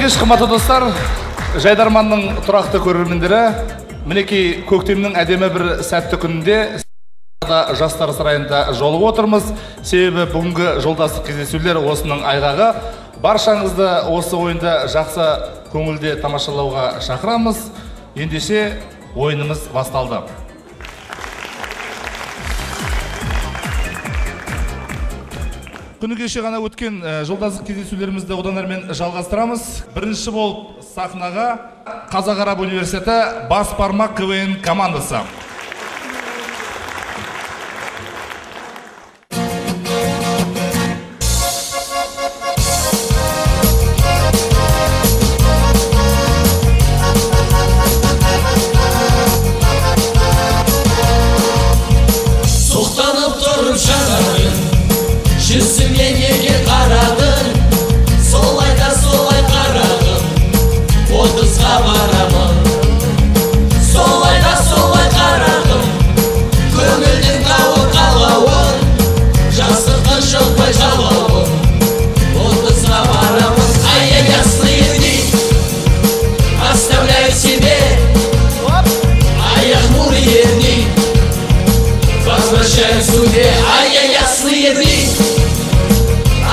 кеш, қымбатты достар, Жайдарманның тұрақты көрермендері, мінекей көктемнің әдемі бір сәтті күнінде жастар сарайында жолығып отырмыз. Себебі бүгінгі жолдастық кездесулер осының айғағы. Баршаңызды осы ойында жақсы көңілде тамашалауға шақырамыз. Ендеше ойынымыз басталды. Күні кеше ғана өткен жолдастық кездесулерімізді одан әрмен жалғастырамыз. Бірінші болып сахнаға Қазақ Араб университеті бас бармақ КВН командасы. Соқтанып тұрып жанарың, жүзіме неге қарадың? Солайда солай қарағым, отызға барамын. Солайда солай қарағым, көңілдің тауы қалауын, жастықтың шықпай қалауын, отызға барамын. Ай-яй, ясные дни, оставляю себе, ай, хмурые дни, возвращаю в суде. Ай-яй, ясные дни,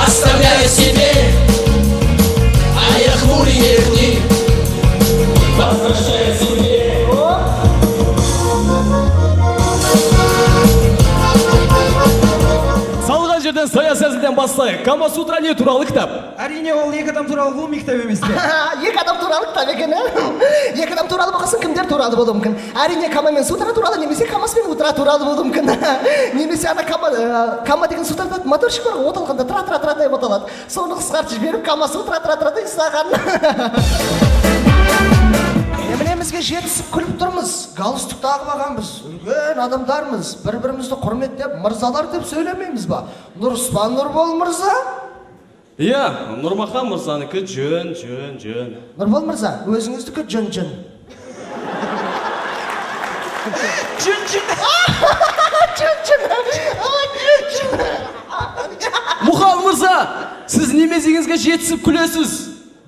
оставляю себе, ай, хмурые дни, возвращаю в суде. Салған жерден сая сөзіден бастайық. Кама-сутра не туралы кітап? Әрине, ол екі адам туралы ғылыми кітап емес пе? Екі адам туралы кітап екен, екі адам туралы болғасын кімдер туралы болуы мүмкін? Әрине, Кама мен Сутра туралы, немесе Камас пен Утра туралы болуы мүмкін. Немесе ана Кама деген Сутрада моторшық бар, оталғанда тра-тра-тра деп оталады. Соны қысқартып жіберіп, Кама-Сутра-тра-тра деп ұстаған. Емінемізге жетісіп күліп тұрмыз, галстук тағып алғанбыз, үлкен адамдармыз, бір-бірімізді құрметтеп, мырзалар деп сөйлемейміз ба? Нұрспан Нұрбол мырза? Иә, Нұрмахан мырзанікі жөн. Нұрбол мырза, өзіңіздікі жөн. Мұхан мырза, сіз немезіңізге жетісіп күлесіз.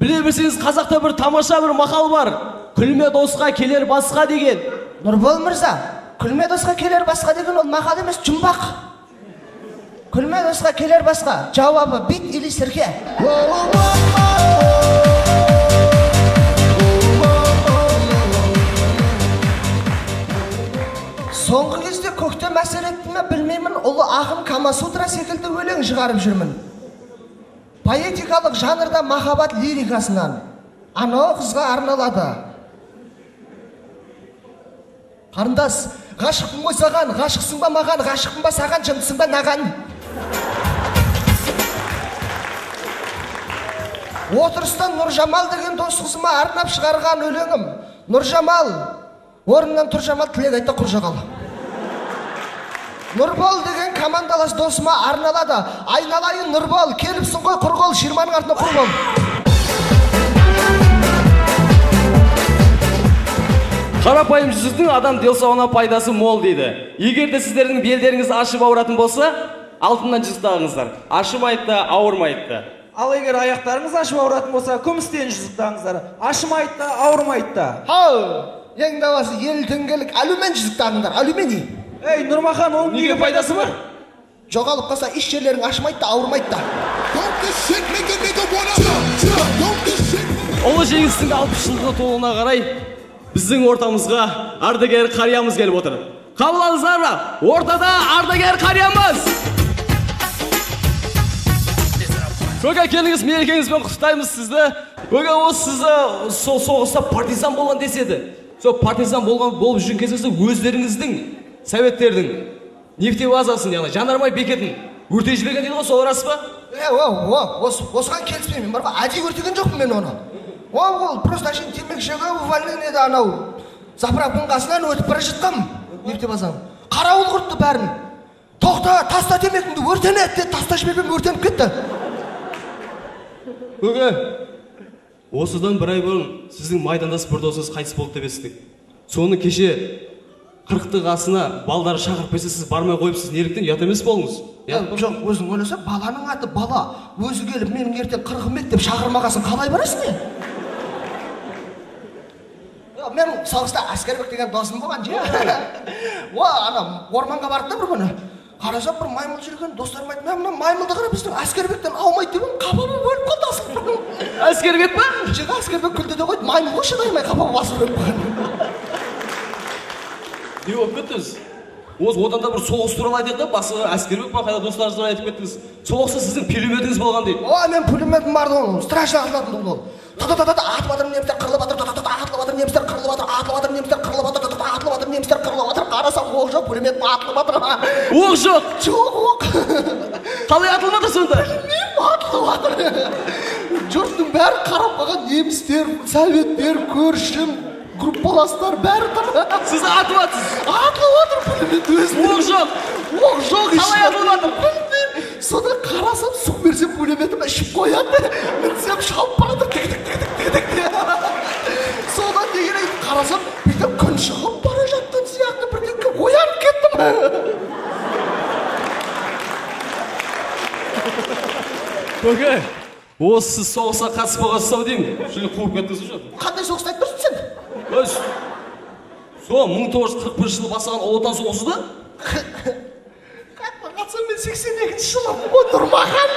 Біле білсеңіз, қазақта бір тамаша бір мақал бар. Күлме досқа келер басқа деген. Нұрбол мырза, күлме досқа келер басқа деген ол мақал емес, жұмбақ. Күлме досқа келер басқа, жауабы бит или сірке. Соңғы кезде көктем әсер етті ме білмеймін, ұлы ақын Кама-сутра секілді өлең шығарып жүрмін. Поэтикалық жанрда махаббат лирикасынан анау қызға арналады. Қарындас, ғашықпын ғой саған, ғашықсың ба маған, ғашықпын ба саған, жындысың ба наған? Отырыстан Нұржамал деген дос қызыма арнап шығарған өлеңім. Нұржамал, орнынан Тұржамал тілек айтты құржағал. Нұрбол деген командалас досыма арналады. Айналайын Нұрбол, келіпсің ғой құрғол, ширманың артына құр бол. Қарапайым жүздің адам денсаулығына пайдасы мол дейді. Егер де сіздердің белдеріңіз ашып ауыратын болса, алтыннан жүзік тағыңыздар. Ашымайды да, ауырмайды да. Ал егер аяқтарыңыз ашып ауыратын болса, күмістен жүзік тағыңыздар. Ашымайды да, ауырмайды да. Хау, ең давасы ел теңгелік алюмен жүзік тағыңдар, алюминий. Ей, Нұрмахан, оның неге пайдасы бар? Жоғалып қалса, еш жерлерің ашымайды да, ауырмайды да. Ұлы жеңістің 60 жылғы толуына қарай біздің ортамызға ардагер қариямыз келіп отыр. Қабыл алыңыздар ма? Ортада ардагер қариямыз! Көке, келіңіз, мерекеңізбен құттықтаймыз сізді. Көке, осы сізді соғыста партизан болған деседі. Сол партизан болып жүрген кезіңізде өздеріңіздің советтердің нефтебазасын, яғни жанармай бекетін өртей жіберген дейді ғой, сол рас па? Осыған келіспеймін, бар ғой, әдей өртеген жоқпын мен оны. Ол просто әшейін темекшіге увольнениеде анау заправканың қасынан өтіп бара жатқам нефтебазаның. Қарауыл құртты бәрін. Тоқта, таста темекіңді, өртенеді деді, таста жібермем, өртеніп кетті. Көке, осыдан бір ай бұрын сіздің майдандас бір досыңыз қайтыс болды деп естідік. Соны кеше 40-ты қасына балдары шақырып берсе, сіз бармай қойыпсыз, неліктен ұят емес болыңыз? Жоқ, өзің ойласа, баланың аты бала. Өзі келіп менің ертең 40 мектеп шақырмағасын қалай барасың не? Мен соғыста Әскербек деген досым болған же. Ана орманға барды да бір күні. Қарасам бір маймыл жүрген, достарым айтты, мен мына маймылды қарап біздің Әскербектен аумайды деген қапа өліп қалды асып. Әскербек па? Жеға Әскербек күлді де қойды, маймылға шыдаймай қапа басып өліп қалды. Не болып кеттіңіз? Осы отанда бір соғыс туралы айтайық та, басқа Әскербек па қайда достарыңыз туралы айтып кеттіңіз. Соғыста сіздің пулеметіңіз болған дейді. Мен пулеметім барды ол, страшно атылатын ол. Атылып жатыр немістер, қырылып жатыр, атылып жатыр немістер, қырылып жатыр, атылып жатыр немістер, қырылып жатыр, атылып жатыр немістер, қырылып жатыр. Қарасам оқ жоқ, пулеметім атылып жатыр. Оқ жоқ? Жоқ оқ. Қалай атылып жатыр сонда? Білмеймін, атылып жатыр. Жұрттың бәрі қарап қалған, немістер, советтер, көршім, группаластар бәрі тұр. Сіз атылып жатырсыз? Атылып жатыр пулемет өзіне. Оқ жоқ? Оқ жоқ. Қалай атылып жатыр? Білмеймін. Содан қарасам, су берсем пулеметім ішіп қояды. Мінсем шалып барады. Содан деген қарасам, бүйтіп күн шығып бара жатқан сияқты бірдеңке оянып кеттім. Көке, осы сіз соғысқа қатысып қалғансыз деймін. Шыны қуып кеттіңіз жоқ? Қандай соғысты айтып тұрсың сен? Сол 1941 жылы бастаған ұлы отан соғысы да? Қатсам мен 82-ші жылы ғой Нұрмахан.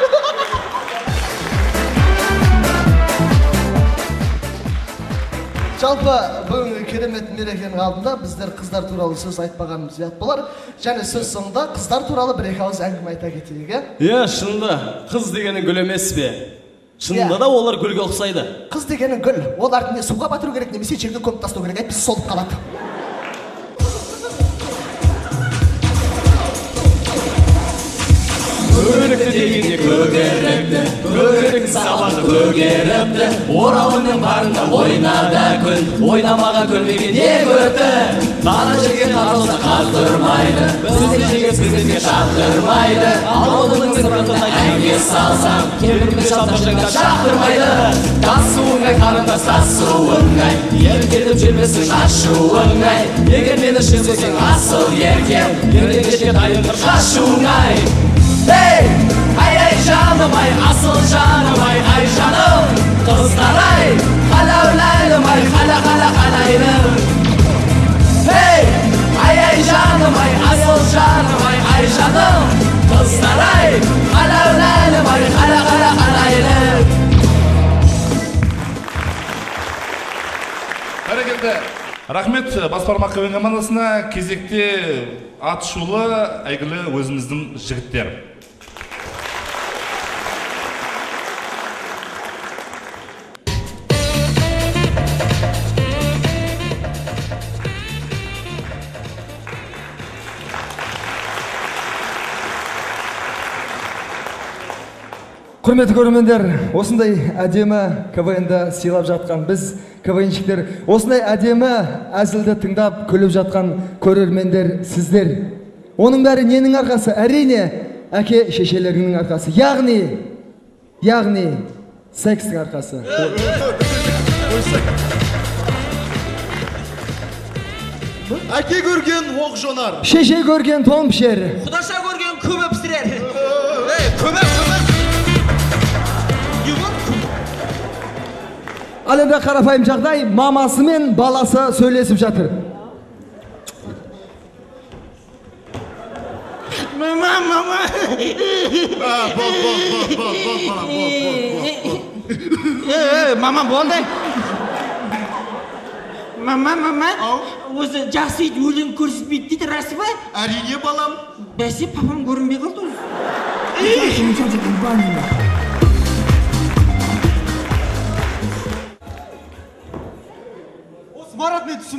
Жалпы бүгінгі керемет мерекенің алдында біздер қыздар туралы сөз айтпағанымыз ұят болар. Және сөз соңында қыздар туралы бір-екі ауыз әңгіме айта кетейік. Шынында, қыз дегенің гүл емес пе? Шынында да олар гүлге ұқсайды. Қыз дегенің гүл, оларды не суға батыру керек, немесе жерге көміп тастау керек, әйтпесе солып қалады. Көрікті дегенде көгеріпті, көрік сабағы көгеріпті. Оралының барында ойнада күн, ойнамаға көрмеген не көрді. Қара жерге қарылса қақтырмайды, біздің жегіз біздерге шақтырмайды. Ауылының сыпыртына әңге салсам, келгімді шалтыршыңға шақтырмайды. Тасуыңай қарындас тасуыңай, еркетіп жүрмесің ашуыңай. Егер мені шынсесең асыл еркем, ертең кешке дайындыр қашуыңай. Ай жаным ай, асыл жаным ай жаным. Қыздар ай, қалаулайлым ай, қалайлым. Ай жаным ай, асыл жаным ай жаным. Қыздар ай, қалаулайлым ай, қалайлым. Бәрекелді. Рахмет бас бармақ көбен командасына. Кезекте атышулы әйгілі өзіміздің жігіттер. Құрметті көрермендер, осындай әдемі КВНді сыйлап жатқан біз КВНщиктер, осындай әдемі әзілді тыңдап күліп жатқан көрермендер сіздер. Оның бәрі ненің арқасы? Әрине, әке шешелерінің арқасы. Яғни секстің арқасы. Әке көрген оқ жонар. Шеше көрген тон пішер. Құдаша көрген көміп пісірер. Көміп. Ал енді қарапайым жағдай, мамасы мен баласы сөйлесіп жатыр. Мама. Мама болды. Мама. Осы жақсы ит өлең көрсетпейді дейді, рас па? Әрине балам. Бәсе папам көрінбей қалды. Марат мен түсім